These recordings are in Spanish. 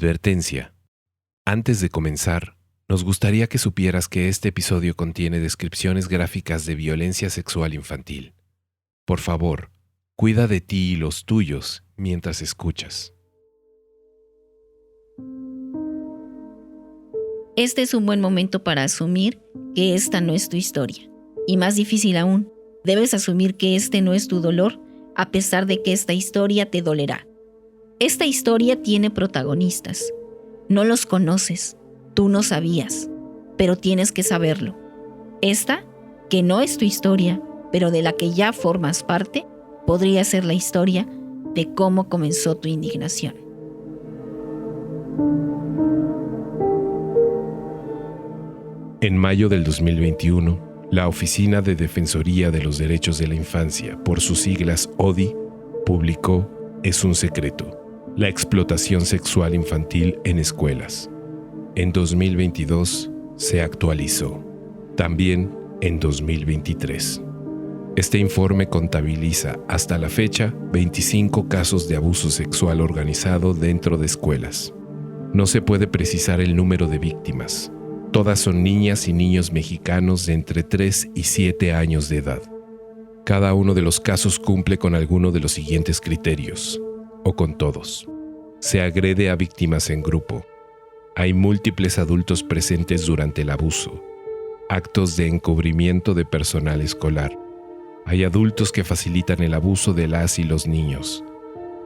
Advertencia. Antes de comenzar, nos gustaría que supieras que este episodio contiene descripciones gráficas de violencia sexual infantil. Por favor, cuida de ti y los tuyos mientras escuchas. Este es un buen momento para asumir que esta no es tu historia. Y más difícil aún, debes asumir que este no es tu dolor, a pesar de que esta historia te dolerá. Esta historia tiene protagonistas. No los conoces, tú no sabías, pero tienes que saberlo. Esta, que no es tu historia, pero de la que ya formas parte, podría ser la historia de cómo comenzó tu indignación. En mayo del 2021, la Oficina de Defensoría de los Derechos de la Infancia, por sus siglas ODI, publicó Es un secreto: la explotación sexual infantil en escuelas. En 2022 se actualizó. También en 2023. Este informe contabiliza hasta la fecha 25 casos de abuso sexual organizado dentro de escuelas. No se puede precisar el número de víctimas. Todas son niñas y niños mexicanos de entre 3 y 7 años de edad. Cada uno de los casos cumple con alguno de los siguientes criterios, o con todos. Se agrede a víctimas en grupo. Hay múltiples adultos presentes durante el abuso. Actos de encubrimiento de personal escolar. Hay adultos que facilitan el abuso de las y los niños.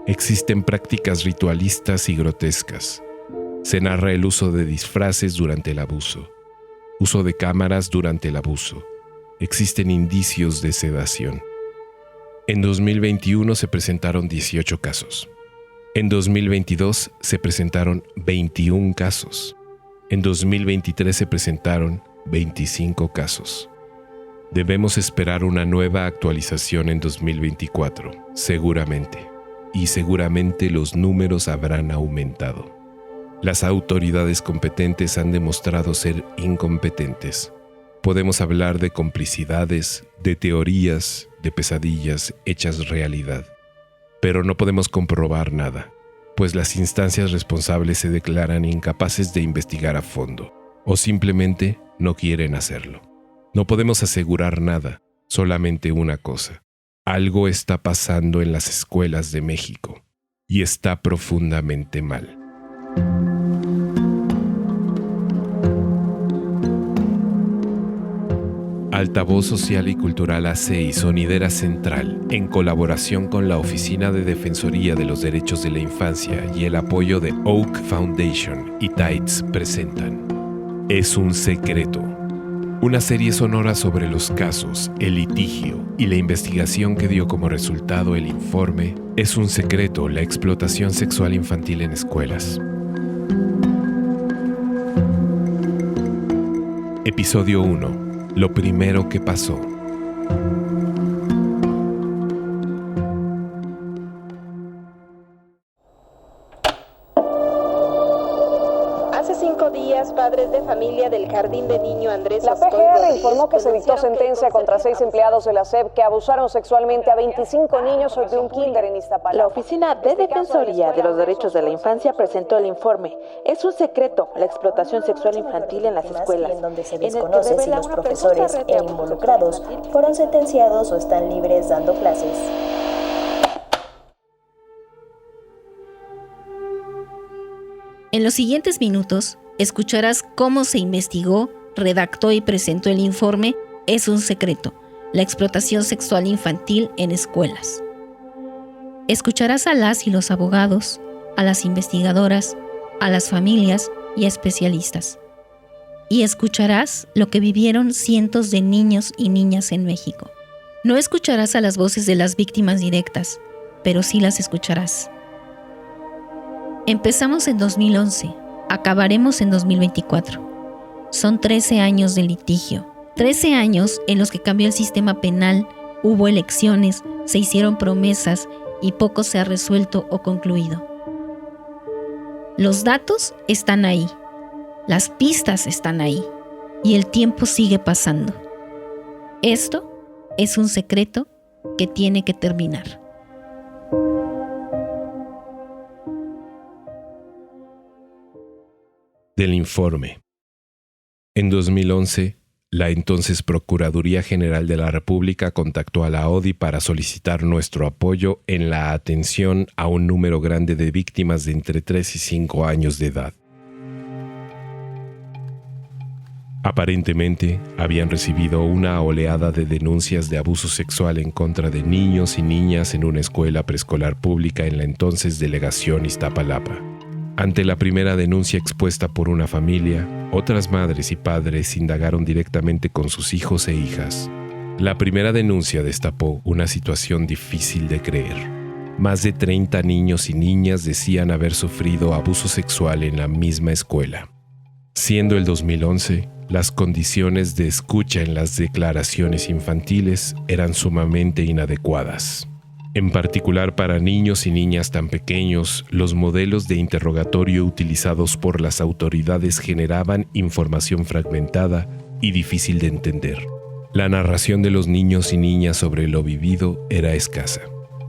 Existen prácticas ritualistas y grotescas. Se narra el uso de disfraces durante el abuso. Uso de cámaras durante el abuso. Existen indicios de sedación. En 2021 se presentaron 18 casos. En 2022 se presentaron 21 casos. En 2023 se presentaron 25 casos. Debemos esperar una nueva actualización en 2024, seguramente. Y seguramente los números habrán aumentado. Las autoridades competentes han demostrado ser incompetentes. Podemos hablar de complicidades, de teorías, de pesadillas hechas realidad. Pero no podemos comprobar nada, pues las instancias responsables se declaran incapaces de investigar a fondo, o simplemente no quieren hacerlo. No podemos asegurar nada, solamente una cosa. Algo está pasando en las escuelas de México, y está profundamente mal. Altavoz Social y Cultural AC y Sonidera Central, en colaboración con la Oficina de Defensoría de los Derechos de la Infancia y el apoyo de Oak Foundation y Tides, presentan Es un secreto, una serie sonora sobre los casos, el litigio y la investigación que dio como resultado el informe Es un secreto: la explotación sexual infantil en escuelas. Episodio 1. Lo primero que pasó. Hace 5 días, padres de familia del Jardín de Niño Andrés La Ostoy PGR Rodríguez informó que se dictó sentencia contra 6 empleados de la SEP que abusaron sexualmente a 25 niños de un kinder en Iztapalapa. La Oficina de Defensoría de los Derechos de la Infancia presentó el informe Es un secreto: la explotación sexual infantil en las escuelas, en donde se desconoce si los profesores e involucrados fueron sentenciados o están libres dando clases. En los siguientes minutos, escucharás cómo se investigó, redactó y presentó el informe Es un secreto: la explotación sexual infantil en escuelas. Escucharás a las y los abogados, a las investigadoras, a las familias y a especialistas. Y escucharás lo que vivieron cientos de niños y niñas en México. No escucharás a las voces de las víctimas directas, pero sí las escucharás. Empezamos en 2011, acabaremos en 2024. Son 13 años de litigio, 13 años en los que cambió el sistema penal, hubo elecciones, se hicieron promesas y poco se ha resuelto o concluido. Los datos están ahí, las pistas están ahí y el tiempo sigue pasando. Esto es un secreto que tiene que terminar. Del informe. En 2011, la entonces Procuraduría General de la República contactó a la ODI para solicitar nuestro apoyo en la atención a un número grande de víctimas de entre 3 y 5 años de edad. Aparentemente, habían recibido una oleada de denuncias de abuso sexual en contra de niños y niñas en una escuela preescolar pública en la entonces delegación Iztapalapa. Ante la primera denuncia expuesta por una familia, otras madres y padres indagaron directamente con sus hijos e hijas. La primera denuncia destapó una situación difícil de creer. Más de 30 niños y niñas decían haber sufrido abuso sexual en la misma escuela. Siendo el 2011, las condiciones de escucha en las declaraciones infantiles eran sumamente inadecuadas. En particular para niños y niñas tan pequeños, los modelos de interrogatorio utilizados por las autoridades generaban información fragmentada y difícil de entender. La narración de los niños y niñas sobre lo vivido era escasa.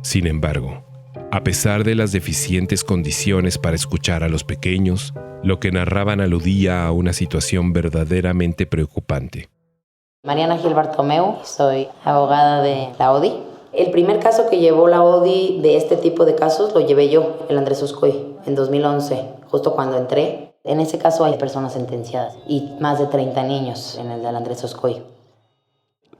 Sin embargo, a pesar de las deficientes condiciones para escuchar a los pequeños, lo que narraban aludía a una situación verdaderamente preocupante. Mariana Gil Bartomeu, soy abogada de la ODI. El primer caso que llevó la ODI de este tipo de casos lo llevé yo, el Andrés Oscoy, en 2011, justo cuando entré. En ese caso hay personas sentenciadas y más de 30 niños en el del Andrés Oscoy.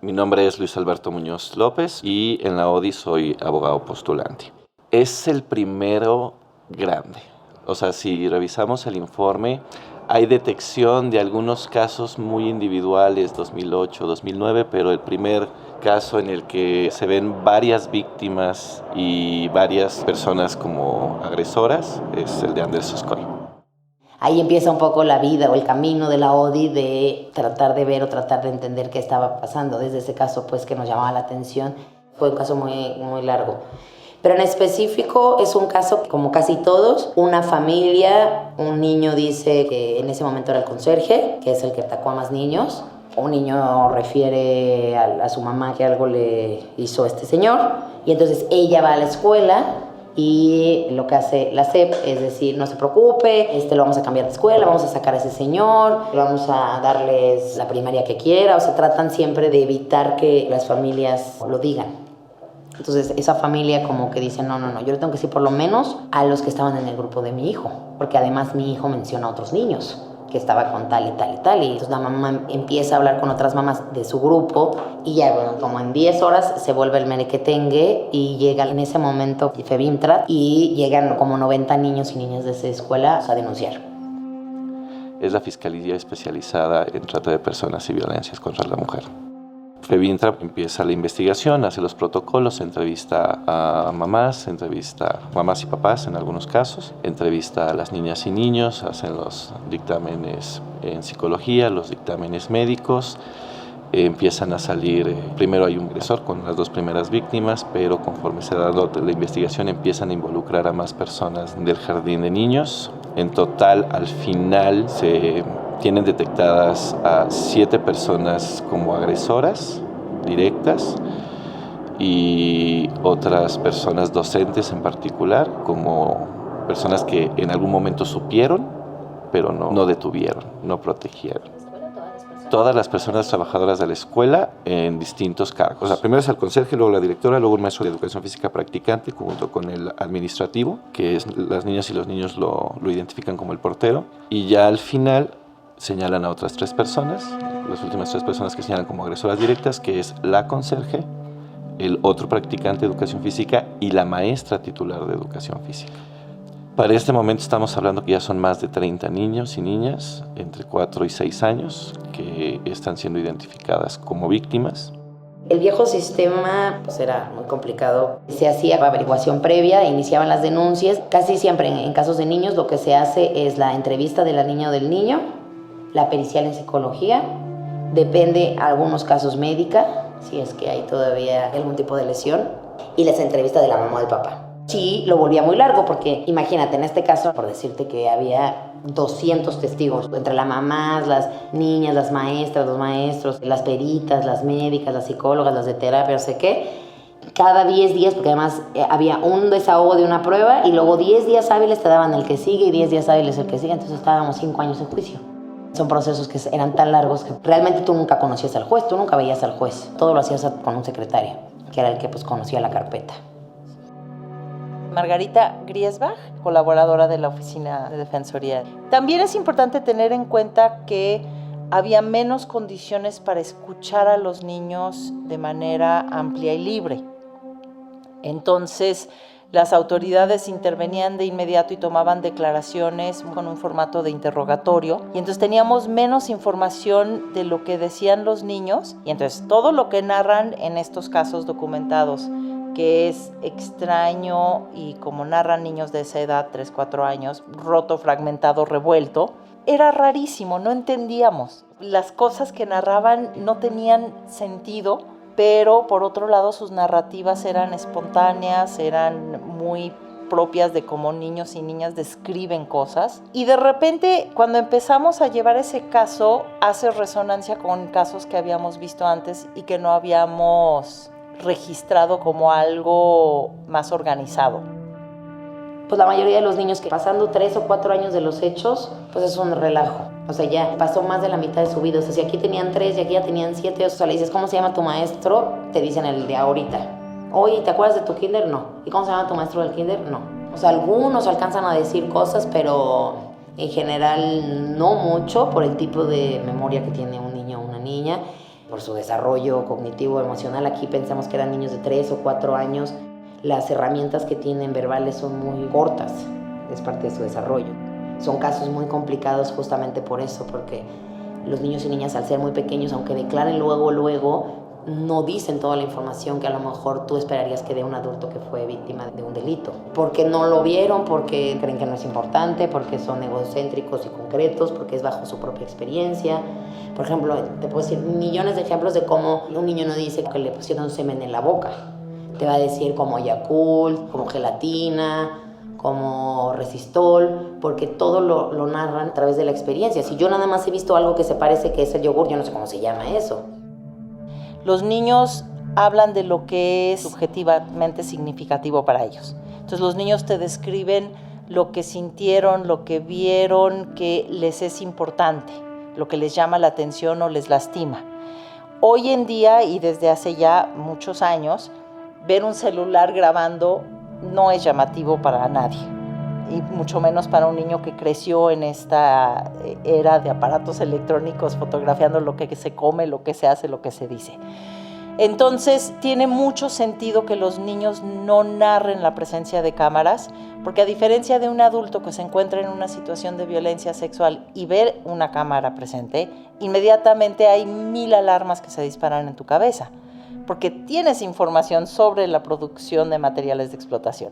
Mi nombre es Luis Alberto Muñoz López y en la ODI soy abogado postulante. Es el primero grande. O sea, si revisamos el informe, hay detección de algunos casos muy individuales, 2008, 2009, pero el primer caso en el que se ven varias víctimas y varias personas como agresoras es el de Andrés Oscoy. Ahí empieza un poco la vida o el camino de la ODI de tratar de ver o tratar de entender qué estaba pasando. Desde ese caso pues, que nos llamaba la atención, fue un caso muy largo. Pero en específico es un caso, como casi todos, una familia, un niño dice que en ese momento era el conserje, que es el que atacó a más niños. Un niño refiere a su mamá que algo le hizo este señor, y entonces ella va a la escuela y lo que hace la SEP es decir, no se preocupe, lo vamos a cambiar de escuela, vamos a sacar a ese señor, vamos a darles la primaria que quiera. O sea, tratan siempre de evitar que las familias lo digan. Entonces esa familia como que dice, no, yo le tengo que decir por lo menos a los que estaban en el grupo de mi hijo, porque además mi hijo menciona a otros niños que estaba con tal y tal y tal, y entonces la mamá empieza a hablar con otras mamás de su grupo y ya bueno, como en 10 horas se vuelve el merequetengue y llega en ese momento FEBIMTRAT y llegan como 90 niños y niñas de esa escuela a denunciar. Es la Fiscalía Especializada en Trata de Personas y Violencias contra la Mujer. FEBIMTRAT empieza la investigación, hace los protocolos, entrevista a mamás y papás en algunos casos, entrevista a las niñas y niños, hacen los dictámenes en psicología, los dictámenes médicos, empiezan a salir, primero hay un agresor con las 2 primeras víctimas, pero conforme se da la investigación empiezan a involucrar a más personas del jardín de niños. En total, al final se tienen detectadas a 7 personas como agresoras directas y otras personas docentes en particular como personas que en algún momento supieron, pero no detuvieron, no protegieron. Todas las personas trabajadoras de la escuela en distintos cargos. O sea, primero es el conserje, luego la directora, luego el maestro de educación física practicante junto con el administrativo, que es las niñas y los niños lo identifican como el portero, y ya al final señalan a otras 3 personas, las últimas 3 personas que señalan como agresoras directas, que es la conserje, el otro practicante de educación física y la maestra titular de educación física. Para este momento estamos hablando que ya son más de 30 niños y niñas entre 4 y 6 años que están siendo identificadas como víctimas. El viejo sistema pues era muy complicado. Se hacía averiguación previa, iniciaban las denuncias. Casi siempre en casos de niños lo que se hace es la entrevista de la niña o del niño, la pericial en psicología, depende algunos casos médica, si es que hay todavía algún tipo de lesión, y las entrevistas de la mamá o del papá. Sí, lo volvía muy largo porque imagínate, en este caso, por decirte que había 200 testigos, entre las mamás, las niñas, las maestras, los maestros, las peritas, las médicas, las psicólogas, las de terapia, no sé qué, Cada 10 días, porque además había un desahogo de una prueba y luego 10 días hábiles te daban el que sigue y 10 días hábiles el que sigue, entonces estábamos 5 años en juicio. Son procesos que eran tan largos que realmente tú nunca conocías al juez, tú nunca veías al juez, todo lo hacías con un secretario, que era el que pues conocía la carpeta. Margarita Griesbach, colaboradora de la Oficina de Defensoría. También es importante tener en cuenta que había menos condiciones para escuchar a los niños de manera amplia y libre. Entonces, las autoridades intervenían de inmediato y tomaban declaraciones con un formato de interrogatorio. Y entonces teníamos menos información de lo que decían los niños. Y entonces todo lo que narran en estos casos documentados, que es extraño y como narran niños de esa edad, 3, 4 años, roto, fragmentado, revuelto, era rarísimo, no entendíamos. Las cosas que narraban no tenían sentido, pero por otro lado sus narrativas eran espontáneas, eran muy propias de cómo niños y niñas describen cosas. Y de repente, cuando empezamos a llevar ese caso, hace resonancia con casos que habíamos visto antes y que no habíamos registrado como algo más organizado. Pues la mayoría de los niños que pasando 3 o 4 años de los hechos, pues es un relajo. O sea, ya pasó más de la mitad de su vida. O sea, si aquí tenían 3 y aquí ya tenían 7, o sea, le dices, ¿cómo se llama tu maestro? Te dicen el de ahorita. Oye, ¿te acuerdas de tu kinder? No. ¿Y cómo se llama tu maestro del kinder? No. O sea, algunos alcanzan a decir cosas, pero en general no mucho por el tipo de memoria que tiene un niño o una niña, por su desarrollo cognitivo, emocional. Aquí pensamos que eran niños de 3 o 4 años. Las herramientas que tienen verbales son muy cortas, es parte de su desarrollo. Son casos muy complicados justamente por eso, porque los niños y niñas al ser muy pequeños, aunque declaren luego, no dicen toda la información que a lo mejor tú esperarías que dé un adulto que fue víctima de un delito. Porque no lo vieron, porque creen que no es importante, porque son egocéntricos y concretos, porque es bajo su propia experiencia. Por ejemplo, te puedo decir millones de ejemplos de cómo un niño no dice que le pusieron semen en la boca. Te va a decir como Yakult, como gelatina, como Resistol, porque todo lo narran a través de la experiencia. Si yo nada más he visto algo que se parece que es el yogur, yo no sé cómo se llama eso. Los niños hablan de lo que es subjetivamente significativo para ellos. Entonces los niños te describen lo que sintieron, lo que vieron, que les es importante, lo que les llama la atención o les lastima. Hoy en día, y desde hace ya muchos años, ver un celular grabando no es llamativo para nadie, y mucho menos para un niño que creció en esta era de aparatos electrónicos, fotografiando lo que se come, lo que se hace, lo que se dice. Entonces, tiene mucho sentido que los niños no narren la presencia de cámaras, porque a diferencia de un adulto que se encuentra en una situación de violencia sexual y ver una cámara presente, inmediatamente hay 1000 alarmas que se disparan en tu cabeza, porque tienes información sobre la producción de materiales de explotación.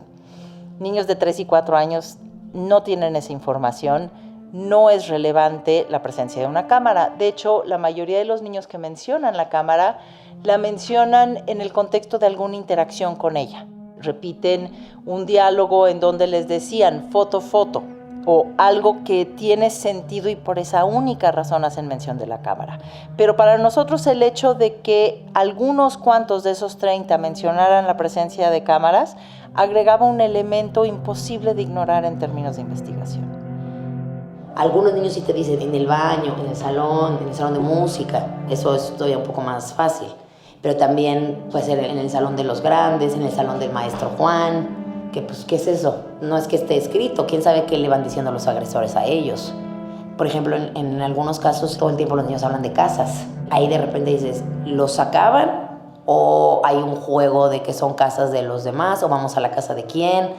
Niños de 3 y 4 años no tienen esa información, no es relevante la presencia de una cámara. De hecho, la mayoría de los niños que mencionan la cámara, la mencionan en el contexto de alguna interacción con ella. Repiten un diálogo en donde les decían foto, o algo que tiene sentido y por esa única razón hacen mención de la cámara. Pero para nosotros el hecho de que algunos cuantos de esos 30 mencionaran la presencia de cámaras agregaba un elemento imposible de ignorar en términos de investigación. Algunos niños sí te dicen en el baño, en el salón de música, eso es todavía un poco más fácil. Pero también puede ser en el salón de los grandes, en el salón del maestro Juan, que pues, ¿qué es eso? No es que esté escrito, quién sabe qué le van diciendo los agresores a ellos. Por ejemplo, en algunos casos todo el tiempo los niños hablan de casas. Ahí de repente dices, ¿los sacaban? ¿O hay un juego de que son casas de los demás? ¿O vamos a la casa de quién?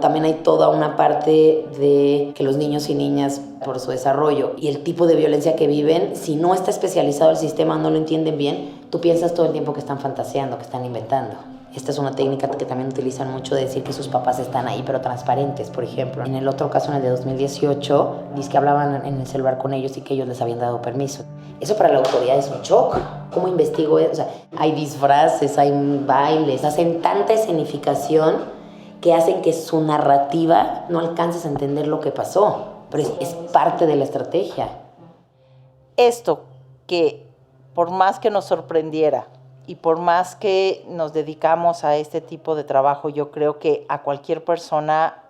También hay toda una parte de que los niños y niñas, por su desarrollo y el tipo de violencia que viven, si no está especializado el sistema, no lo entienden bien, tú piensas todo el tiempo que están fantaseando, que están inventando. Esta es una técnica que también utilizan mucho de decir que sus papás están ahí, pero transparentes, por ejemplo. En el otro caso, en el de 2018, dice que hablaban en el celular con ellos y que ellos les habían dado permiso. Eso para la autoridad es un shock. ¿Cómo investigo eso? O sea, hay disfraces, hay bailes, hacen tanta escenificación que hacen que su narrativa no alcances a entender lo que pasó. Pero es parte de la estrategia. Esto que, por más que nos sorprendiera, y por más que nos dedicamos a este tipo de trabajo, yo creo que a cualquier persona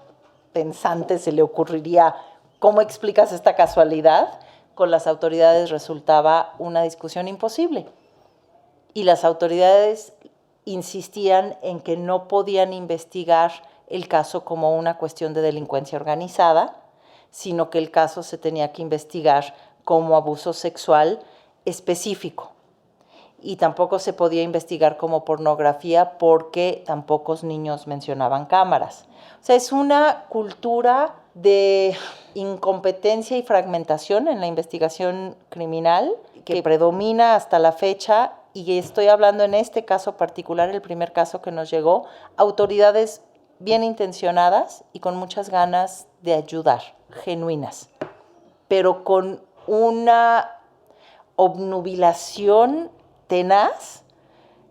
pensante se le ocurriría ¿cómo explicas esta casualidad? Con las autoridades resultaba una discusión imposible. Y las autoridades insistían en que no podían investigar el caso como una cuestión de delincuencia organizada, sino que el caso se tenía que investigar como abuso sexual específico. Y tampoco se podía investigar como pornografía porque tan pocos niños mencionaban cámaras. O sea, es una cultura de incompetencia y fragmentación en la investigación criminal que predomina hasta la fecha, y estoy hablando en este caso particular, el primer caso que nos llegó, autoridades bien intencionadas y con muchas ganas de ayudar, genuinas, pero con una obnubilación tenaz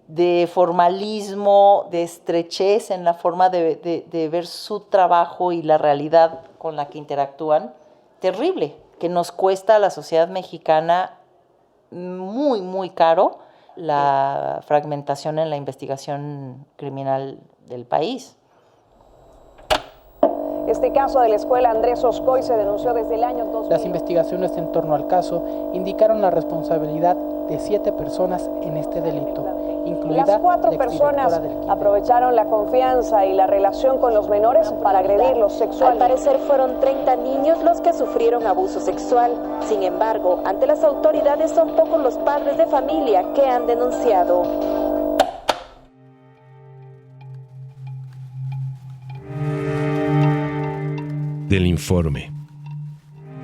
de formalismo, de estrechez en la forma de ver su trabajo y la realidad con la que interactúan, terrible, que nos cuesta a la sociedad mexicana muy, muy caro la fragmentación en la investigación criminal del país. Este caso de la escuela Andrés Oscoy se denunció desde el año 2000. Las investigaciones en torno al caso indicaron la responsabilidad de 7 personas en este delito, incluida las 4 la personas del kinder. aprovecharon la confianza y la relación con los menores para agredirlos sexualmente. Al parecer fueron 30 niños los que sufrieron abuso sexual. Sin embargo, ante las autoridades son pocos los padres de familia que han denunciado. Del informe.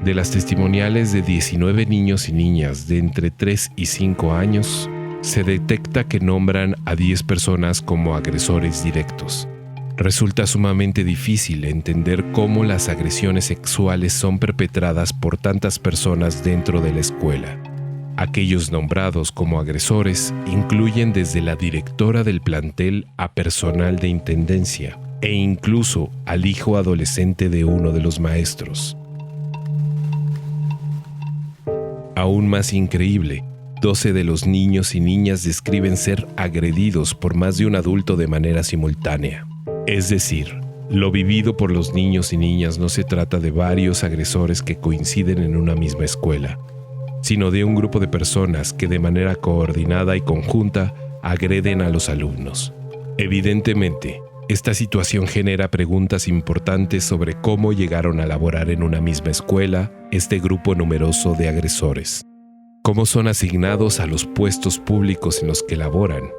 De las testimoniales de 19 niños y niñas de entre 3 y 5 años, se detecta que nombran a 10 personas como agresores directos. Resulta sumamente difícil entender cómo las agresiones sexuales son perpetradas por tantas personas dentro de la escuela. Aquellos nombrados como agresores incluyen desde la directora del plantel a personal de intendencia, e incluso al hijo adolescente de uno de los maestros. Aún más increíble, 12 de los niños y niñas describen ser agredidos por más de un adulto de manera simultánea. Es decir, lo vivido por los niños y niñas no se trata de varios agresores que coinciden en una misma escuela, sino de un grupo de personas que de manera coordinada y conjunta agreden a los alumnos. Evidentemente, esta situación genera preguntas importantes sobre cómo llegaron a laborar en una misma escuela este grupo numeroso de agresores. ¿Cómo son asignados a los puestos públicos en los que laboran?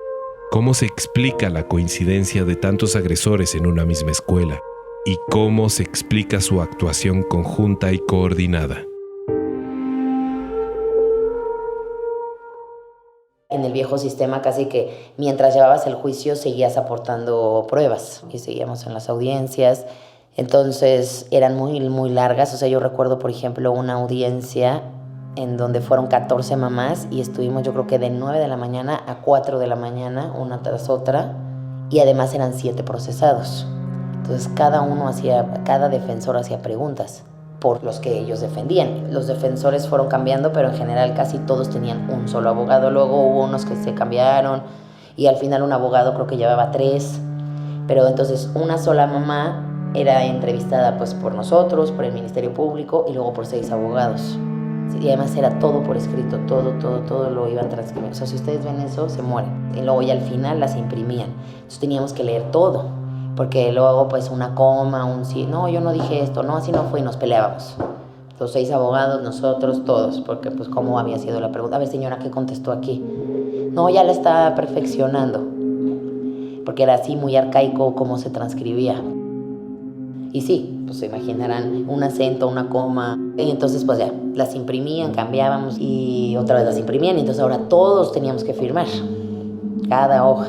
¿Cómo se explica la coincidencia de tantos agresores en una misma escuela? ¿Y cómo se explica su actuación conjunta y coordinada? En el viejo sistema casi que mientras llevabas el juicio seguías aportando pruebas y seguíamos en las audiencias, entonces eran muy, muy largas. O sea, yo recuerdo, por ejemplo, una audiencia en donde fueron 14 mamás y estuvimos yo creo que de 9 de la mañana a 4 de la mañana, una tras otra, y además eran 7 procesados. Entonces cada defensor hacía preguntas por los que ellos defendían. Los defensores fueron cambiando, pero en general casi todos tenían un solo abogado. Luego hubo unos que se cambiaron y al final un abogado creo que llevaba 3. Pero entonces una sola mamá era entrevistada pues por nosotros, por el Ministerio Público y luego por 6 abogados. Y además era todo por escrito, todo lo iban transcribiendo. O sea, si ustedes ven eso, se mueren. Y luego ya al final las imprimían. Entonces teníamos que leer todo. Porque luego pues una coma, un sí, no, yo no dije esto, no, así no fue, y nos peleábamos. Los 6 abogados, nosotros, todos, porque pues cómo había sido la pregunta. A ver, señora, ¿qué contestó aquí? No, ya la está perfeccionando, porque era así muy arcaico cómo se transcribía. Y sí, pues se imaginarán un acento, una coma, y entonces pues ya, las imprimían, cambiábamos, y otra vez las imprimían, y entonces ahora todos teníamos que firmar, cada hoja.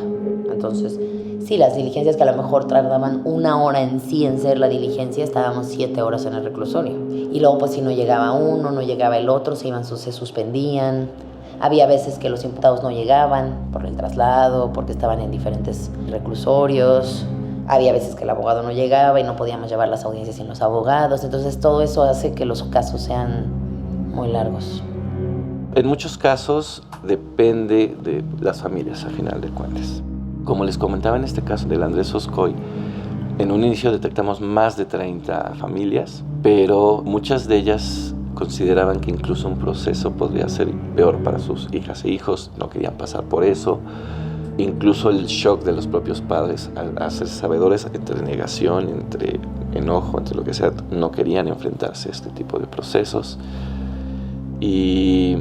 Entonces, sí, las diligencias que a lo mejor tardaban 1 hora en sí en ser la diligencia, estábamos 7 horas en el reclusorio. Y luego pues si no llegaba uno, no llegaba el otro, se suspendían. Había veces que los imputados no llegaban por el traslado, porque estaban en diferentes reclusorios. Había veces que el abogado no llegaba y no podíamos llevar las audiencias sin los abogados. Entonces todo eso hace que los casos sean muy largos. En muchos casos depende de las familias, a final de cuentas. Como les comentaba en este caso del Andrés Oscoy, en un inicio detectamos más de 30 familias, pero muchas de ellas consideraban que incluso un proceso podría ser peor para sus hijas e hijos, no querían pasar por eso. Incluso el shock de los propios padres al hacerse sabedores, entre negación, entre enojo, entre lo que sea, no querían enfrentarse a este tipo de procesos. Y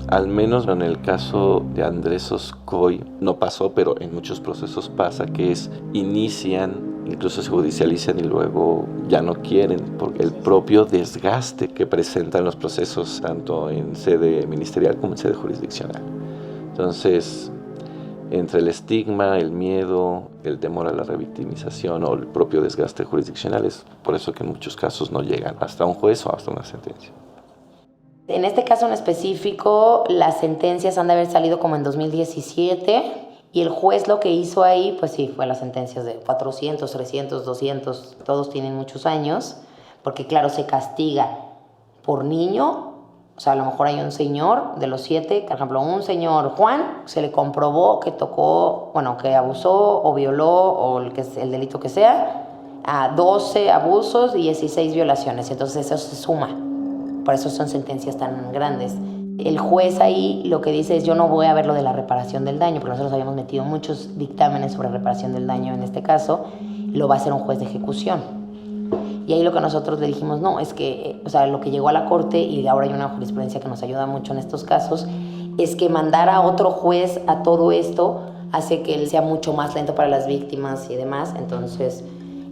al menos en el caso de Andrés Oscoy no pasó, pero en muchos procesos pasa, que inician, incluso se judicializan y luego ya no quieren por el propio desgaste que presentan los procesos tanto en sede ministerial como en sede jurisdiccional. Entonces, entre el estigma, el miedo, el temor a la revictimización o el propio desgaste jurisdiccional, es por eso que en muchos casos no llegan hasta un juez o hasta una sentencia. En este caso en específico, las sentencias han de haber salido como en 2017 y el juez lo que hizo ahí, pues sí, fue las sentencias de 400, 300, 200, todos tienen muchos años, porque claro, se castiga por niño. O sea, a lo mejor hay un señor de los 7, por ejemplo, un señor Juan, se le comprobó que tocó, bueno, que abusó o violó o el delito que sea, a 12 abusos y 16 violaciones. Entonces eso se suma. Por eso son sentencias tan grandes. El juez ahí lo que dice es: yo no voy a ver lo de la reparación del daño, porque nosotros habíamos metido muchos dictámenes sobre reparación del daño en este caso, lo va a hacer un juez de ejecución. Y ahí lo que nosotros le dijimos, no, es que, o sea, lo que llegó a la corte, y ahora hay una jurisprudencia que nos ayuda mucho en estos casos, es que mandar a otro juez a todo esto hace que él sea mucho más lento para las víctimas y demás. Entonces,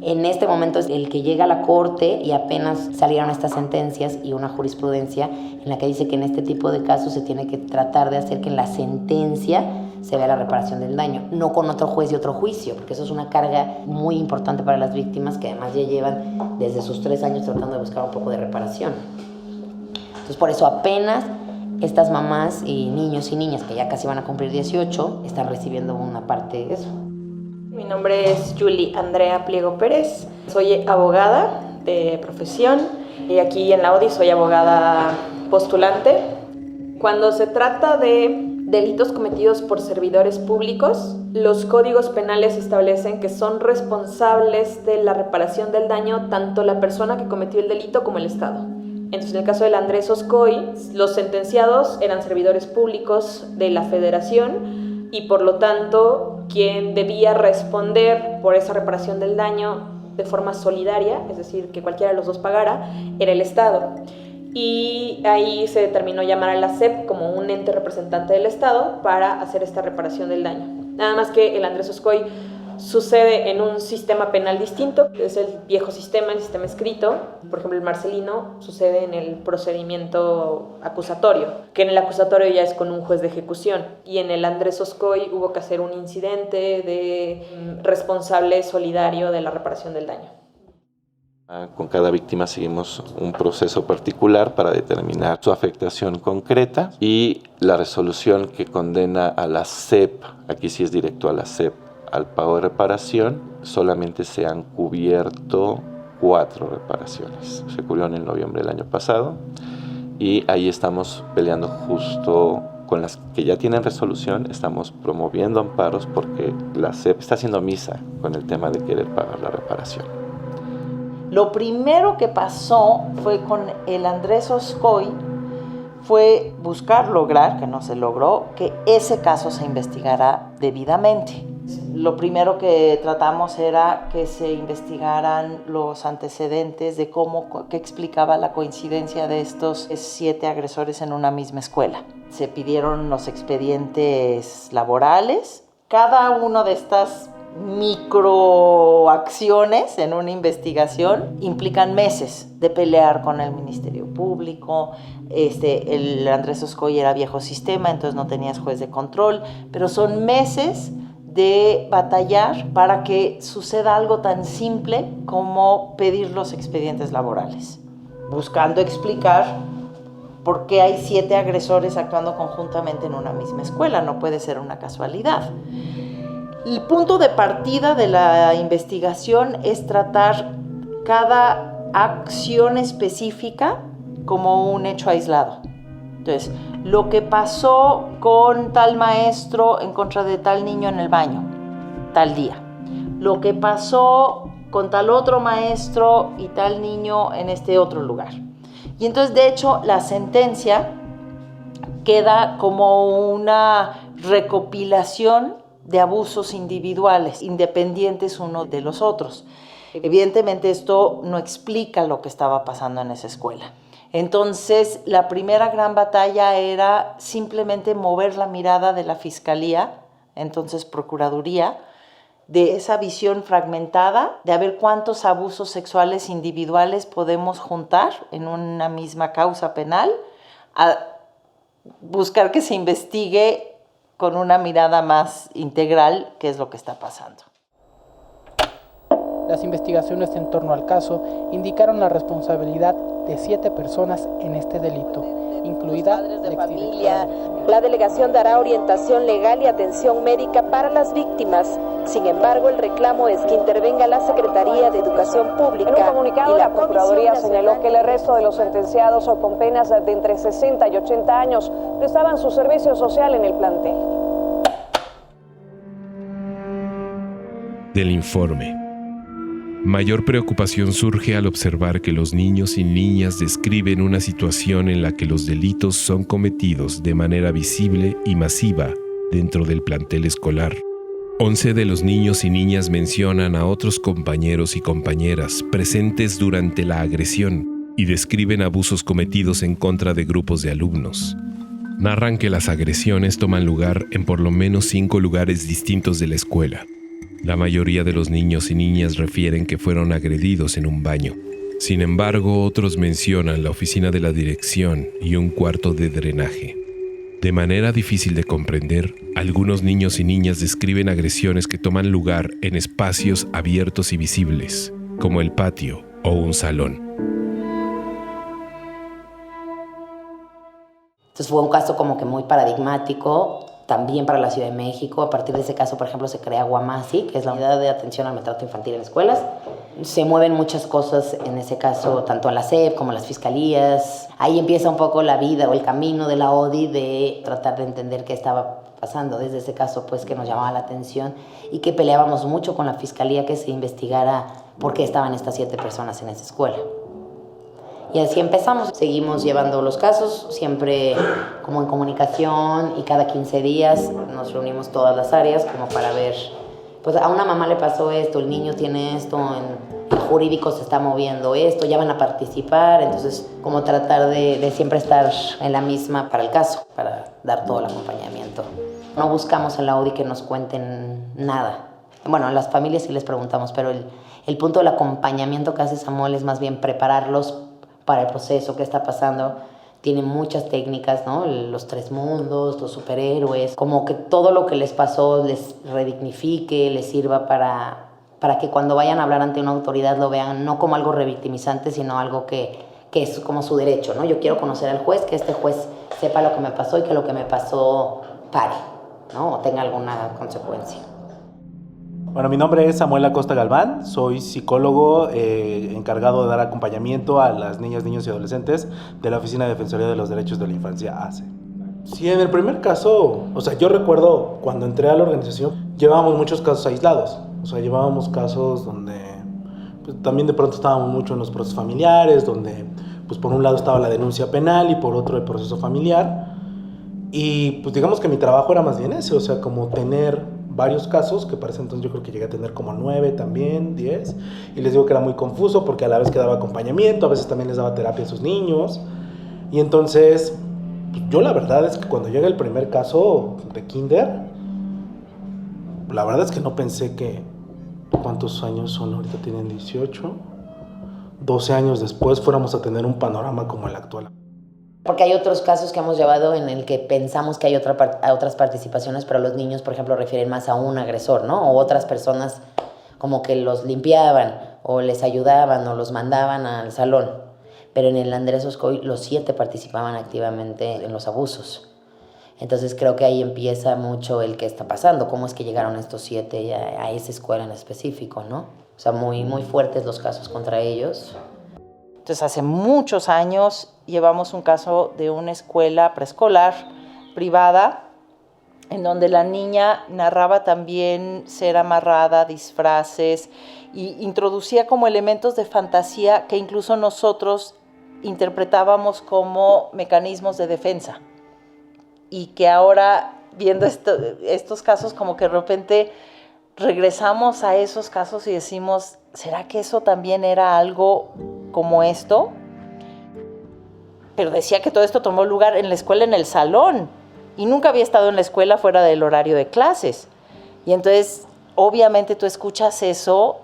en este momento es el que llega a la corte y apenas salieron estas sentencias y una jurisprudencia en la que dice que en este tipo de casos se tiene que tratar de hacer que en la sentencia se vea la reparación del daño, no con otro juez y otro juicio, porque eso es una carga muy importante para las víctimas que además ya llevan desde sus 3 años tratando de buscar un poco de reparación. Entonces, por eso apenas estas mamás y niños y niñas que ya casi van a cumplir 18 están recibiendo una parte de eso. Mi nombre es Julie Andrea Pliego Pérez, soy abogada de profesión y aquí en la ODI soy abogada postulante. Cuando se trata de delitos cometidos por servidores públicos, los códigos penales establecen que son responsables de la reparación del daño tanto la persona que cometió el delito como el Estado. Entonces, en el caso del Andrés Oscoy, los sentenciados eran servidores públicos de la Federación y por lo tanto quien debía responder por esa reparación del daño de forma solidaria, es decir, que cualquiera de los dos pagara, era el Estado. Y ahí se determinó llamar a la SEP como un ente representante del Estado para hacer esta reparación del daño. Nada más que el Andrés Oscoy sucede en un sistema penal distinto, que es el viejo sistema, el sistema escrito. Por ejemplo, el Marcelino sucede en el procedimiento acusatorio, que en el acusatorio ya es con un juez de ejecución. Y en el Andrés Oscoy hubo que hacer un incidente de responsable solidario de la reparación del daño. Con cada víctima seguimos un proceso particular para determinar su afectación concreta y la resolución que condena a la SEP, aquí sí es directo a la SEP, al pago de reparación. Solamente se han cubierto 4 reparaciones. Se cubrieron en noviembre del año pasado y ahí estamos peleando justo con las que ya tienen resolución. Estamos promoviendo amparos porque la SEP está haciendo misa con el tema de querer pagar la reparación. Lo primero que pasó fue con el Andrés Oscoy, fue lograr, que no se logró, que ese caso se investigara debidamente. Lo primero que tratamos era que se investigaran los antecedentes de qué explicaba la coincidencia de estos 7 agresores en una misma escuela. Se pidieron los expedientes laborales. Cada uno de estas microacciones en una investigación implican meses de pelear con el Ministerio Público. El Andrés Oscoy era viejo sistema, entonces no tenías juez de control, pero son meses de batallar para que suceda algo tan simple como pedir los expedientes laborales, buscando explicar por qué hay 7 agresores actuando conjuntamente en una misma escuela. No puede ser una casualidad. El punto de partida de la investigación es tratar cada acción específica como un hecho aislado. Entonces, lo que pasó con tal maestro en contra de tal niño en el baño, tal día. Lo que pasó con tal otro maestro y tal niño en este otro lugar. Y entonces, de hecho, la sentencia queda como una recopilación de abusos individuales, independientes uno de los otros. Evidentemente, esto no explica lo que estaba pasando en esa escuela. Entonces, la primera gran batalla era simplemente mover la mirada de la Fiscalía, entonces Procuraduría, de esa visión fragmentada, de a ver cuántos abusos sexuales individuales podemos juntar en una misma causa penal, a buscar que se investigue con una mirada más integral qué es lo que está pasando. Las investigaciones en torno al caso indicaron la responsabilidad de 7 personas en este delito, incluida de familia. La delegación dará orientación legal y atención médica para las víctimas. Sin embargo, el reclamo es que intervenga la Secretaría de Educación Pública. En un comunicado, la Procuraduría señaló que el resto de los sentenciados con penas de entre 60 y 80 años prestaban su servicio social en el plantel. Del informe. Mayor preocupación surge al observar que los niños y niñas describen una situación en la que los delitos son cometidos de manera visible y masiva dentro del plantel escolar. 11 de los niños y niñas mencionan a otros compañeros y compañeras presentes durante la agresión y describen abusos cometidos en contra de grupos de alumnos. Narran que las agresiones toman lugar en por lo menos 5 lugares distintos de la escuela. La mayoría de los niños y niñas refieren que fueron agredidos en un baño. Sin embargo, otros mencionan la oficina de la dirección y un cuarto de drenaje. De manera difícil de comprender, algunos niños y niñas describen agresiones que toman lugar en espacios abiertos y visibles, como el patio o un salón. Entonces fue un caso como que muy paradigmático, también para la Ciudad de México. A partir de ese caso, por ejemplo, se crea Guamasi, que es la Unidad de Atención al Maltrato Infantil en Escuelas. Se mueven muchas cosas en ese caso, tanto en la SEP como en las fiscalías. Ahí empieza un poco la vida o el camino de la ODI de tratar de entender qué estaba pasando. Desde ese caso, pues, que nos llamaba la atención y que peleábamos mucho con la fiscalía que se investigara por qué estaban estas 7 personas en esa escuela. Y así empezamos. Seguimos llevando los casos, siempre como en comunicación, y cada 15 días nos reunimos todas las áreas como para ver, pues a una mamá le pasó esto, el niño tiene esto, en el jurídico se está moviendo esto, ya van a participar, entonces como tratar de siempre estar en la misma para el caso, para dar todo el acompañamiento. No buscamos en la ODI que nos cuenten nada. Bueno, a las familias sí les preguntamos, pero el punto del acompañamiento que hace Samuel es más bien prepararlos para el proceso que está pasando. Tiene muchas técnicas, ¿no? Los 3 mundos, los superhéroes, como que todo lo que les pasó les redignifique, les sirva para que cuando vayan a hablar ante una autoridad lo vean no como algo revictimizante, sino algo que es como su derecho, ¿no? Yo quiero conocer al juez, que este juez sepa lo que me pasó y que lo que me pasó pare, ¿no? O tenga alguna consecuencia. Bueno, mi nombre es Samuel Acosta Galván, soy psicólogo encargado de dar acompañamiento a las niñas, niños y adolescentes de la Oficina de Defensoría de los Derechos de la Infancia, ACE. Sí, en el primer caso, o sea, yo recuerdo cuando entré a la organización, llevábamos muchos casos aislados, o sea, llevábamos casos donde pues, también de pronto estábamos mucho en los procesos familiares, donde pues por un lado estaba la denuncia penal y por otro el proceso familiar, y pues digamos que mi trabajo era más bien ese, o sea, como tener varios casos, que para ese entonces yo creo que llegué a tener como 9 también, 10, y les digo que era muy confuso porque a la vez que daba acompañamiento, a veces también les daba terapia a sus niños, y entonces pues yo la verdad es que cuando llega el primer caso de kinder, la verdad es que no pensé que, ¿cuántos años son? Ahorita tienen 18, 12 años después fuéramos a tener un panorama como el actual. Porque hay otros casos que hemos llevado en el que pensamos que hay otras participaciones, pero los niños, por ejemplo, refieren más a un agresor, ¿no? O otras personas como que los limpiaban, o les ayudaban, o los mandaban al salón. Pero en el Andrés Oscoy los 7 participaban activamente en los abusos. Entonces creo que ahí empieza mucho el qué está pasando, cómo es que llegaron estos 7 a esa escuela en específico, ¿no? O sea, muy, muy fuertes los casos contra ellos. Entonces, hace muchos años llevamos un caso de una escuela preescolar privada en donde la niña narraba también ser amarrada, disfraces, y introducía como elementos de fantasía que incluso nosotros interpretábamos como mecanismos de defensa. Y que ahora, viendo estos casos, como que de repente regresamos a esos casos y decimos, ¿será que eso también era algo como esto? Pero decía que todo esto tomó lugar en la escuela, en el salón, y nunca había estado en la escuela fuera del horario de clases. Y entonces, obviamente tú escuchas eso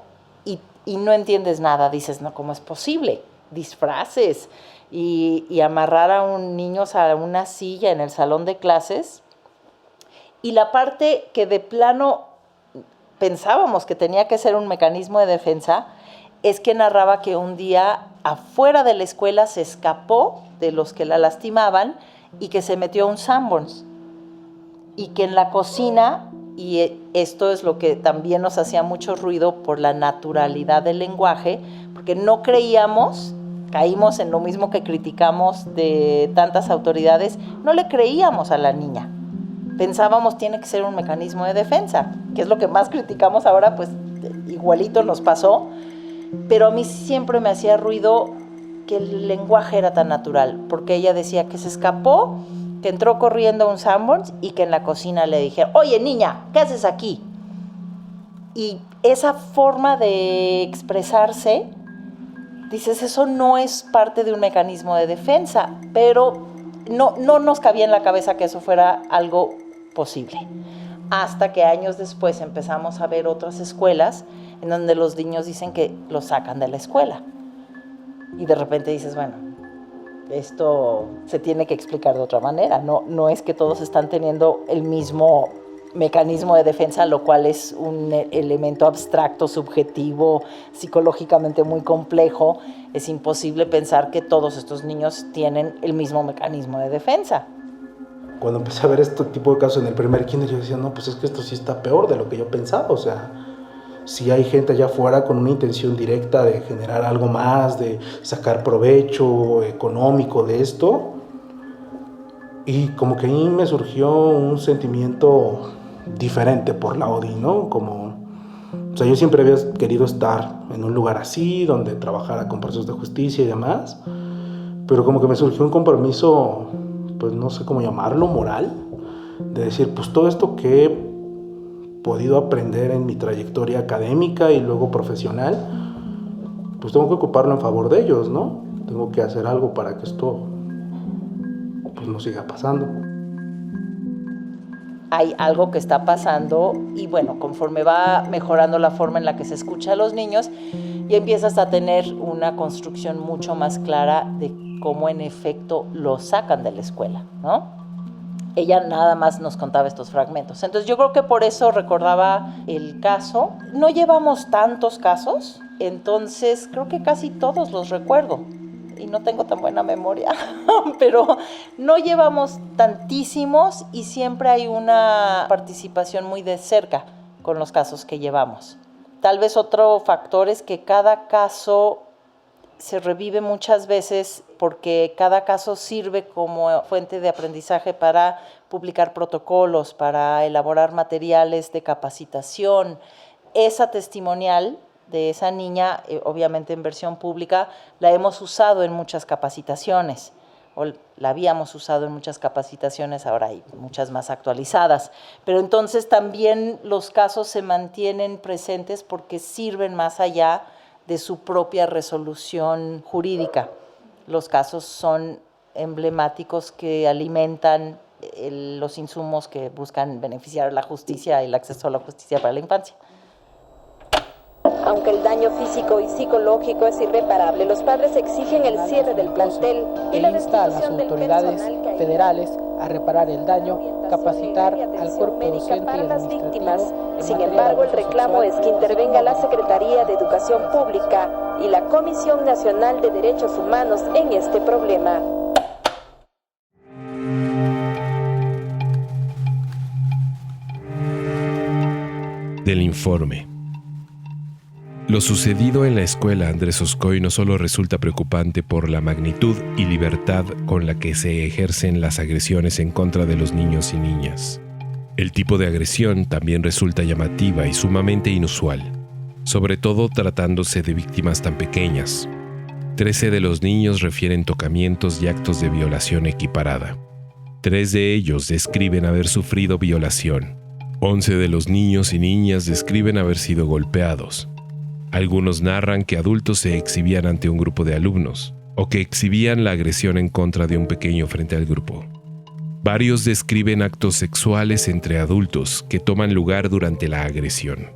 y no entiendes nada. Dices, no, ¿cómo es posible? Disfraces y amarrar a un niño a una silla en el salón de clases. Y la parte que de plano pensábamos que tenía que ser un mecanismo de defensa es que narraba que un día afuera de la escuela se escapó de los que la lastimaban y que se metió a un Sanborns. Y que en la cocina, y esto es lo que también nos hacía mucho ruido por la naturalidad del lenguaje, porque no creíamos, caímos en lo mismo que criticamos de tantas autoridades, no le creíamos a la niña. Pensábamos tiene que ser un mecanismo de defensa, que es lo que más criticamos ahora, pues igualito nos pasó, pero a mí siempre me hacía ruido que el lenguaje era tan natural, porque ella decía que se escapó, que entró corriendo a un Sanborns y que en la cocina le dijeron, oye niña, ¿qué haces aquí? Y esa forma de expresarse, dices, eso no es parte de un mecanismo de defensa, pero no nos cabía en la cabeza que eso fuera algo posible. Hasta que años después empezamos a ver otras escuelas en donde los niños dicen que los sacan de la escuela. Y de repente dices, bueno, esto se tiene que explicar de otra manera. No es que todos están teniendo el mismo mecanismo de defensa, lo cual es un elemento abstracto, subjetivo, psicológicamente muy complejo. Es imposible pensar que todos estos niños tienen el mismo mecanismo de defensa. Cuando empecé a ver este tipo de casos en el primer kinder, yo decía, no, pues es que esto sí está peor de lo que yo pensaba. O sea, si hay gente allá afuera con una intención directa de generar algo más, de sacar provecho económico de esto. Y como que ahí me surgió un sentimiento diferente por la ODI, ¿no? Como, o sea, yo siempre había querido estar en un lugar así, donde trabajara con procesos de justicia y demás, pero como que me surgió un compromiso, pues no sé cómo llamarlo, moral, de decir, pues todo esto que he podido aprender en mi trayectoria académica y luego profesional, pues tengo que ocuparlo en favor de ellos, ¿no? Tengo que hacer algo para que esto pues no siga pasando. Hay algo que está pasando y bueno, conforme va mejorando la forma en la que se escucha a los niños, ya empiezas a tener una construcción mucho más clara de cómo en efecto lo sacan de la escuela, ¿no? Ella nada más nos contaba estos fragmentos. Entonces yo creo que por eso recordaba el caso. No llevamos tantos casos, entonces creo que casi todos los recuerdo. Y no tengo tan buena memoria, pero no llevamos tantísimos y siempre hay una participación muy de cerca con los casos que llevamos. Tal vez otro factor es que cada caso se revive muchas veces porque cada caso sirve como fuente de aprendizaje para publicar protocolos, para elaborar materiales de capacitación. Esa testimonial de esa niña, obviamente en versión pública, la hemos usado en muchas capacitaciones, o la habíamos usado en muchas capacitaciones, ahora hay muchas más actualizadas. Pero entonces también los casos se mantienen presentes porque sirven más allá de su propia resolución jurídica. Los casos son emblemáticos que alimentan los insumos que buscan beneficiar a la justicia y el acceso a la justicia para la infancia. Aunque el daño físico y psicológico es irreparable, los padres exigen el cierre del plantel y la insta a las destitución del autoridades personal federales a reparar el daño, capacitar al cuerpo docente para y las víctimas. administrativo. Sin embargo, el reclamo es que intervenga la Secretaría de Educación Pública y la Comisión Nacional de Derechos Humanos en este problema. Del informe. Lo sucedido en la escuela Andrés Oscoy no solo resulta preocupante por la magnitud y libertad con la que se ejercen las agresiones en contra de los niños y niñas. El tipo de agresión también resulta llamativa y sumamente inusual, sobre todo tratándose de víctimas tan pequeñas. 13 de los niños refieren tocamientos y actos de violación equiparada. 3 de ellos describen haber sufrido violación. 11 de los niños y niñas describen haber sido golpeados. Algunos narran que adultos se exhibían ante un grupo de alumnos, o que exhibían la agresión en contra de un pequeño frente al grupo. Varios describen actos sexuales entre adultos que toman lugar durante la agresión.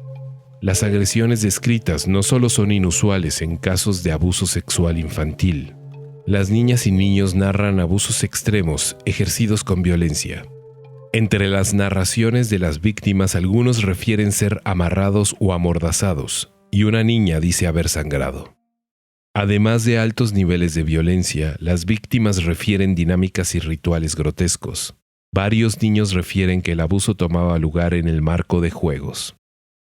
Las agresiones descritas no solo son inusuales en casos de abuso sexual infantil. Las niñas y niños narran abusos extremos ejercidos con violencia. Entre las narraciones de las víctimas, algunos refieren ser amarrados o amordazados, y una niña dice haber sangrado. Además de altos niveles de violencia, las víctimas refieren dinámicas y rituales grotescos. Varios niños refieren que el abuso tomaba lugar en el marco de juegos.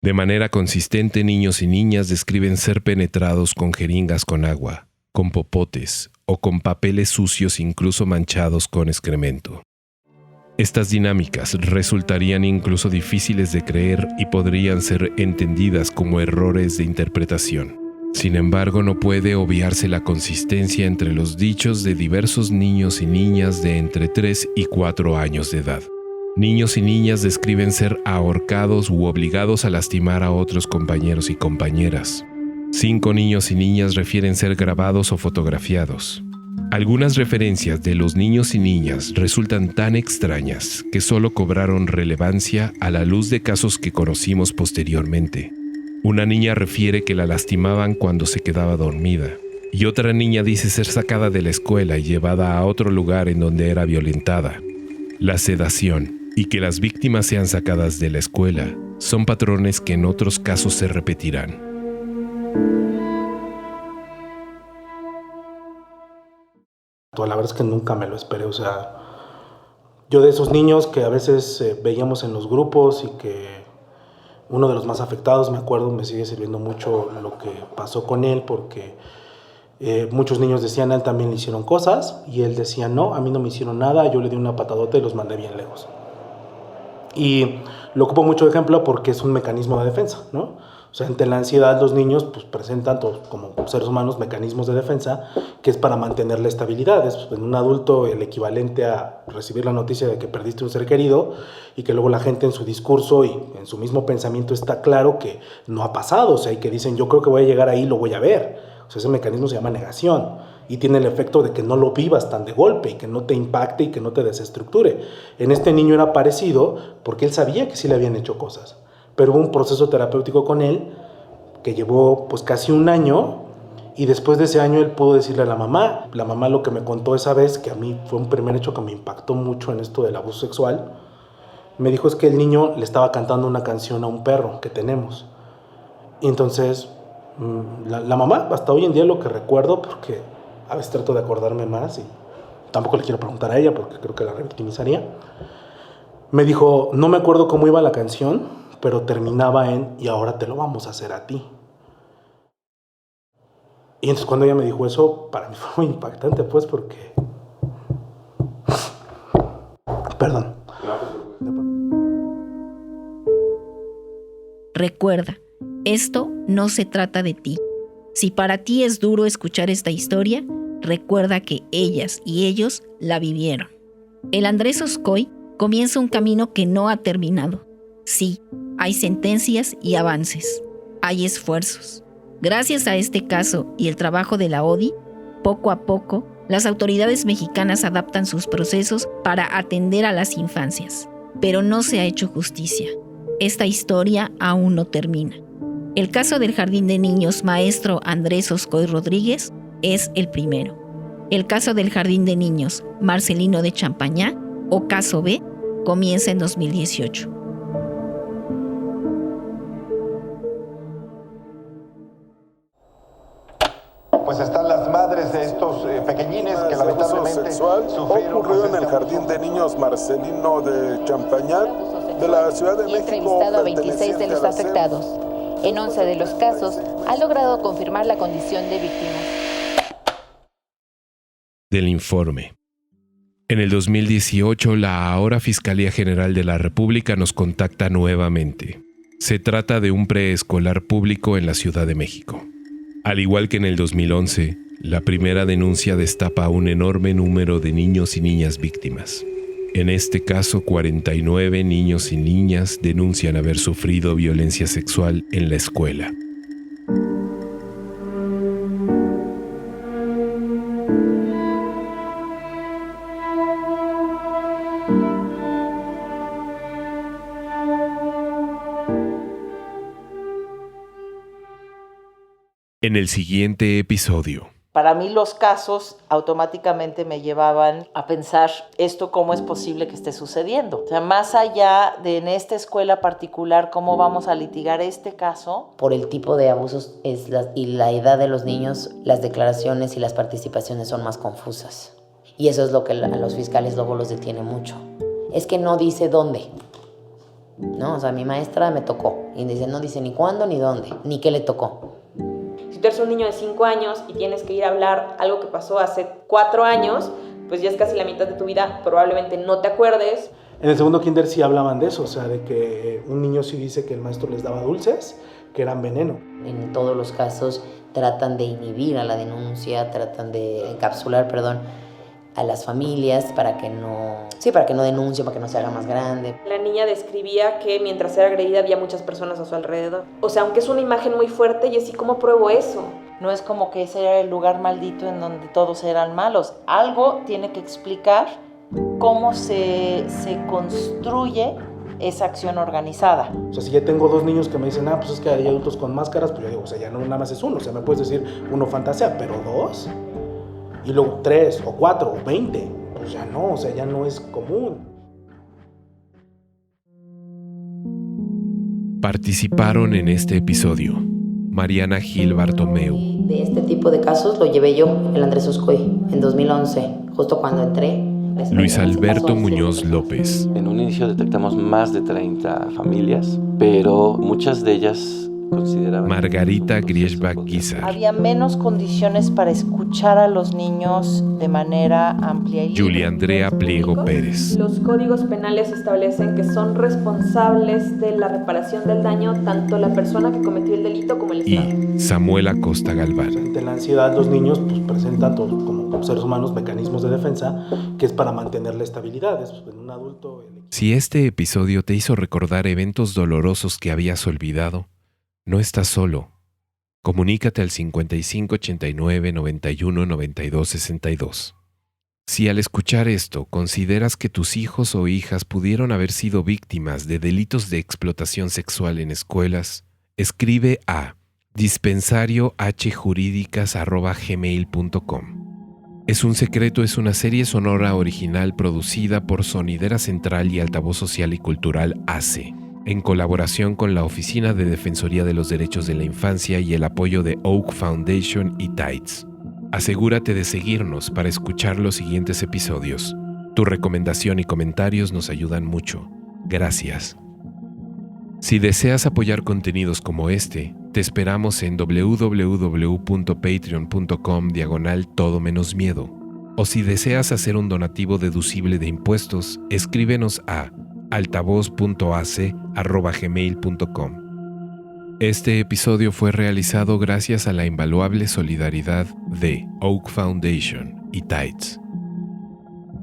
De manera consistente, niños y niñas describen ser penetrados con jeringas con agua, con popotes o con papeles sucios incluso manchados con excremento. Estas dinámicas resultarían incluso difíciles de creer y podrían ser entendidas como errores de interpretación. Sin embargo, no puede obviarse la consistencia entre los dichos de diversos niños y niñas de entre 3 y 4 años de edad. Niños y niñas describen ser ahorcados u obligados a lastimar a otros compañeros y compañeras. 5 niños y niñas refieren ser grabados o fotografiados. Algunas referencias de los niños y niñas resultan tan extrañas que solo cobraron relevancia a la luz de casos que conocimos posteriormente. Una niña refiere que la lastimaban cuando se quedaba dormida, y otra niña dice ser sacada de la escuela y llevada a otro lugar en donde era violentada. La sedación y que las víctimas sean sacadas de la escuela son patrones que en otros casos se repetirán. La verdad es que nunca me lo esperé, o sea, yo de esos niños que a veces veíamos en los grupos y que uno de los más afectados, me acuerdo, me sigue sirviendo mucho lo que pasó con él, porque muchos niños decían a él también le hicieron cosas, y él decía no, a mí no me hicieron nada, yo le di una patadota y los mandé bien lejos. Y lo ocupo mucho de ejemplo porque es un mecanismo de defensa, ¿no? O sea, ante la ansiedad los niños pues, presentan, como seres humanos, mecanismos de defensa que es para mantener la estabilidad. Es en un adulto el equivalente a recibir la noticia de que perdiste un ser querido y que luego la gente en su discurso y en su mismo pensamiento está claro que no ha pasado. O sea, y que dicen, yo creo que voy a llegar ahí y lo voy a ver. O sea, ese mecanismo se llama negación y tiene el efecto de que no lo vivas tan de golpe y que no te impacte y que no te desestructure. En este niño era parecido porque él sabía que sí le habían hecho cosas. Pero hubo un proceso terapéutico con él que llevó pues casi un año, y después de ese año él pudo decirle a la mamá lo que me contó esa vez, que a mí fue un primer hecho que me impactó mucho en esto del abuso sexual. Me dijo es que el niño le estaba cantando una canción a un perro que tenemos, y entonces la mamá, hasta hoy en día lo que recuerdo, porque a veces trato de acordarme más y tampoco le quiero preguntar a ella porque creo que la revictimizaría, me dijo, no me acuerdo cómo iba la canción, pero terminaba en, y ahora te lo vamos a hacer a ti. Y entonces cuando ella me dijo eso, para mí fue muy impactante, pues, porque... Perdón. Recuerda, esto no se trata de ti. Si para ti es duro escuchar esta historia, recuerda que ellas y ellos la vivieron. El Andrés Oscoy comienza un camino que no ha terminado. Sí, hay sentencias y avances. Hay esfuerzos. Gracias a este caso y el trabajo de la ODI, poco a poco, las autoridades mexicanas adaptan sus procesos para atender a las infancias. Pero no se ha hecho justicia. Esta historia aún no termina. El caso del Jardín de Niños Maestro Andrés Oscoy Rodríguez es el primero. El caso del Jardín de Niños Marcelino de Champañá, o Caso B, comienza en 2018. Pues están las madres de estos pequeñines que lamentablemente sufrieron. Ocurrió en el Jardín de Niños Marcelino de Champañá de la Ciudad de México. He entrevistado a 26 de los afectados. En 11 de los casos, ha logrado confirmar la condición de víctimas. Del informe. En el 2018, la ahora Fiscalía General de la República nos contacta nuevamente. Se trata de un preescolar público en la Ciudad de México. Al igual que en el 2011, la primera denuncia destapa un enorme número de niños y niñas víctimas. En este caso, 49 niños y niñas denuncian haber sufrido violencia sexual en la escuela. En el siguiente episodio. Para mí los casos automáticamente me llevaban a pensar esto cómo es posible que esté sucediendo. O sea, más allá de en esta escuela particular cómo vamos a litigar este caso. Por el tipo de abusos y la edad de los niños, las declaraciones y las participaciones son más confusas. Y eso es lo que a los fiscales luego los detiene mucho. Es que no dice dónde. No, o sea, mi maestra me tocó. Y no dice ni cuándo ni dónde, ni qué le tocó. Si tú eres un niño de 5 años y tienes que ir a hablar algo que pasó hace 4 años, pues ya es casi la mitad de tu vida, probablemente no te acuerdes. En el segundo kinder sí hablaban de eso, o sea, de que un niño sí dice que el maestro les daba dulces, que eran veneno. En todos los casos tratan de inhibir a la denuncia, tratan de encapsular, a las familias para que no denuncie, para que no se haga más grande. La niña describía que mientras era agredida había muchas personas a su alrededor. O sea, aunque es una imagen muy fuerte, y así, ¿cómo pruebo eso? No es como que ese era el lugar maldito en donde todos eran malos. Algo tiene que explicar cómo se construye esa acción organizada. O sea, si ya tengo 2 niños que me dicen, pues es que hay adultos con máscaras, pues yo digo, o sea, ya no nada más es uno, o sea, me puedes decir uno fantasea, pero 2... y luego 3 o 4 o 20, pues ya no, o sea, ya no es común. Participaron en este episodio Mariana Gil Bartomeu. De este tipo de casos lo llevé yo, el Andrés Oscoy, en 2011, justo cuando entré. Luis Alberto Muñoz López. En un inicio detectamos más de 30 familias, pero muchas de ellas consideraban... Margarita Griesbach-Guizar. Había menos condiciones para escuchar a los niños de manera amplia y libre. Julia Andrea Pliego Pérez. Los códigos penales establecen que son responsables de la reparación del daño tanto la persona que cometió el delito como el Estado. Y Samuel Acosta Galván. Ante la ansiedad, los niños pues, presentan como seres humanos mecanismos de defensa que es para mantener la estabilidad. En un adulto... Si este episodio te hizo recordar eventos dolorosos que habías olvidado, no estás solo. Comunícate al 55 89 91 92 62. Si al escuchar esto consideras que tus hijos o hijas pudieron haber sido víctimas de delitos de explotación sexual en escuelas, escribe a dispensariohjurídicas@gmail.com. Es un secreto es una serie sonora original producida por Sonidera Central y Altavoz Social y Cultural ACE, en colaboración con la Oficina de Defensoría de los Derechos de la Infancia y el apoyo de Oak Foundation y Tides. Asegúrate de seguirnos para escuchar los siguientes episodios. Tu recomendación y comentarios nos ayudan mucho. Gracias. Si deseas apoyar contenidos como este, te esperamos en www.patreon.com/todo-miedo. O si deseas hacer un donativo deducible de impuestos, escríbenos a altavoz.ace@gmail.com. Este episodio fue realizado gracias a la invaluable solidaridad de Oak Foundation y Tides.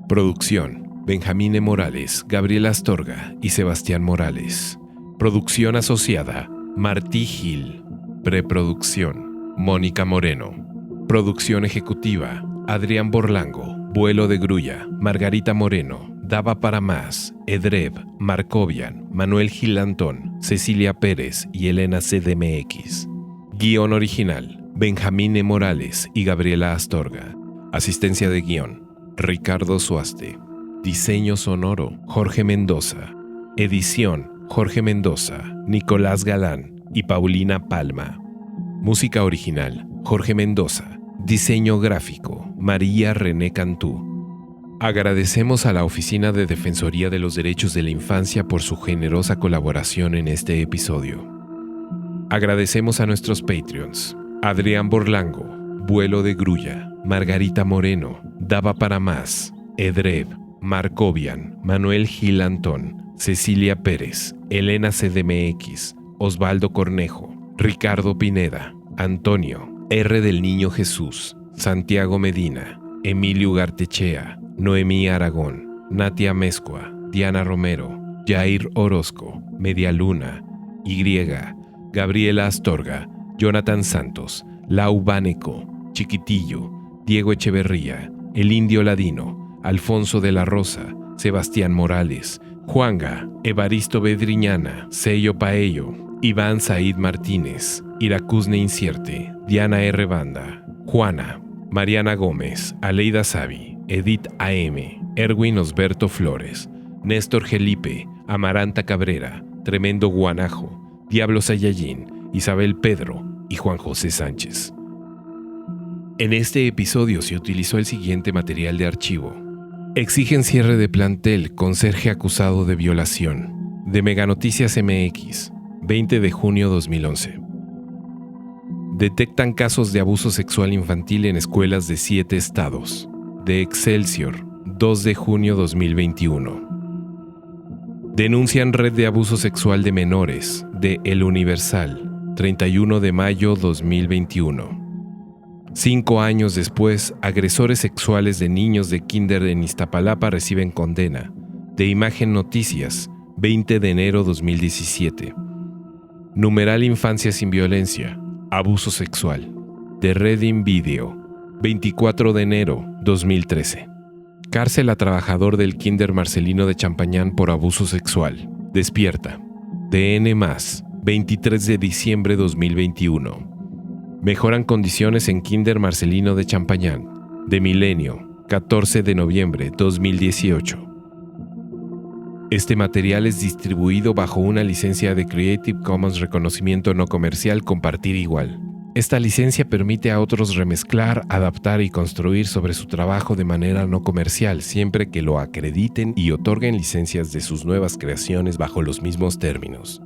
Producción: Benjamín E. Morales, Gabriela Astorga y Sebastián Morales. Producción asociada: Martí Gil. Preproducción: Mónica Moreno. Producción ejecutiva: Adrián Borlango, Vuelo de Grulla, Margarita Moreno, Daba para Más, Edreb, Marcovian, Manuel Gilantón, Cecilia Pérez y Elena CDMX. Guión original: Benjamín E. Morales y Gabriela Astorga. Asistencia de guión: Ricardo Suaste. Diseño sonoro: Jorge Mendoza. Edición: Jorge Mendoza, Nicolás Galán y Paulina Palma. Música original: Jorge Mendoza. Diseño gráfico: María René Cantú. Agradecemos a la Oficina de Defensoría de los Derechos de la Infancia por su generosa colaboración en este episodio. Agradecemos a nuestros Patreons: Adrián Borlango, Vuelo de Grulla, Margarita Moreno, Daba para Más, Edrev, Marcovian, Manuel Gil Antón, Cecilia Pérez, Elena CDMX, Osvaldo Cornejo, Ricardo Pineda, Antonio, R. del Niño Jesús, Santiago Medina, Emilio Gartechea, Noemí Aragón, Natia Mezcua, Diana Romero, Jair Orozco, Media Luna, Y, Gabriela Astorga, Jonathan Santos, Lau Báneco, Chiquitillo, Diego Echeverría, El Indio Ladino, Alfonso de la Rosa, Sebastián Morales, Juanga, Evaristo Bedriñana, Sello Paello, Iván Said Martínez, Iracusne Incierte, Diana R. Banda, Juana, Mariana Gómez, Aleida Savi, Edith A.M., Erwin Osberto Flores, Néstor Gelipe, Amaranta Cabrera, Tremendo Guanajo, Diablo Sayayín, Isabel Pedro y Juan José Sánchez. En este episodio se utilizó el siguiente material de archivo: exigen cierre de plantel, conserje acusado de violación, de Meganoticias MX, 20 de junio 2011. Detectan casos de abuso sexual infantil en escuelas de 7 estados, de Excelsior, 2 de junio 2021. Denuncian red de abuso sexual de menores, de El Universal, 31 de mayo 2021. 5 años después, agresores sexuales de niños de kinder en Iztapalapa reciben condena, de Imagen Noticias, 20 de enero 2017. Numeral Infancia sin Violencia, Abuso Sexual, de Redim Video, 24 de enero 2013. Cárcel a trabajador del kinder Marcelino de Champañán por abuso sexual. Despierta. DN+, 23 de diciembre 2021. Mejoran condiciones en kinder Marcelino de Champañán. De Milenio, 14 de noviembre 2018. Este material es distribuido bajo una licencia de Creative Commons Reconocimiento No Comercial Compartir Igual. Esta licencia permite a otros remezclar, adaptar y construir sobre su trabajo de manera no comercial, siempre que lo acrediten y otorguen licencias de sus nuevas creaciones bajo los mismos términos.